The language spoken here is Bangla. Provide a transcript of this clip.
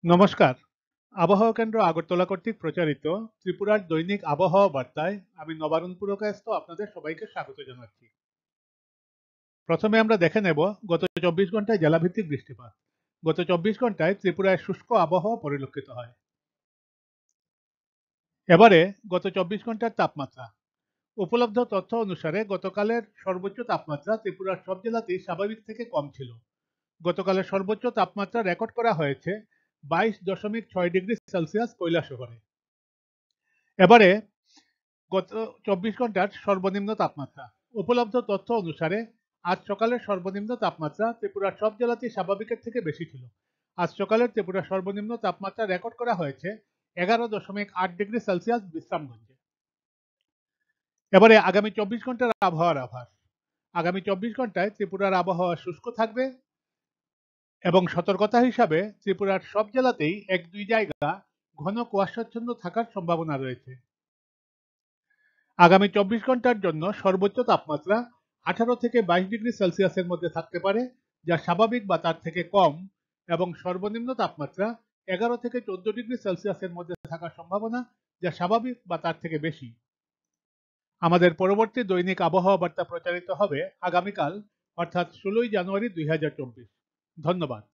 নমস্কার। আবহাওয়া কেন্দ্র আগরতলা কর্তৃক প্রচারিত ত্রিপুরার দৈনিক আবহাওয়া বার্তায় আমি নবারুণ পুরকায়স্থ আপনাদের সবাইকে স্বাগত জানাচ্ছি। প্রথমে আমরা দেখে নেব গত ২৪ ঘন্টায় জেলাভিত্তিক বৃষ্টিপাত। গত ২৪ ঘন্টায় ত্রিপুরায় শুষ্ক আবহাওয়া পরিলক্ষিত হয়। এবারে গত ২৪ ঘন্টার তাপমাত্রা। উপলব্ধ তথ্য অনুসারে গতকালের সর্বোচ্চ তাপমাত্রা ত্রিপুরার সব জেলাতেই স্বাভাবিক থেকে কম ছিল। গতকালের সর্বোচ্চ তাপমাত্রা রেকর্ড করা হয়েছে 22.6 ডিগ্রি সেলসিয়াস কৈলাসহরে। এবারে গত ২৪ ঘন্টার সর্বনিম্ন তাপমাত্রা। উপলব্ধ তথ্য অনুসারে আজ সকালের সর্বনিম্ন তাপমাত্রা ত্রিপুরার সব জেলাতেই স্বাভাবিকের থেকে বেশি ছিল। আজ সকালের ত্রিপুরার সর্বনিম্ন তাপমাত্রা রেকর্ড করা হয়েছে 11.8 ডিগ্রি সেলসিয়াস বিশ্রামগঞ্জে। এবারে আগামী ২৪ ঘন্টার আবহাওয়ার আভাস। আগামী ২৪ ঘন্টায় ত্রিপুরার আবহাওয়া শুষ্ক থাকবে এবং সতর্কতা হিসাবে ত্রিপুরার সব জেলাতেই ১-২ জায়গা ঘন কুয়াশাচ্ছন্ন থাকার সম্ভাবনা রয়েছে। আগামী ২৪ ঘন্টার জন্য সর্বোচ্চ তাপমাত্রা ১৮ থেকে ২২ ডিগ্রি সেলসিয়াসের মধ্যে থাকতে পারে, যা স্বাভাবিক বা তার থেকে কম, এবং সর্বনিম্ন তাপমাত্রা ১১ থেকে ১৪ ডিগ্রি সেলসিয়াসের মধ্যে থাকার সম্ভাবনা, যা স্বাভাবিক বা তার থেকে বেশি। আমাদের পরবর্তী দৈনিক আবহাওয়া বার্তা প্রচারিত হবে আগামীকাল, অর্থাৎ ১৬ই জানুয়ারি ২০২৪। ধন্যবাদ।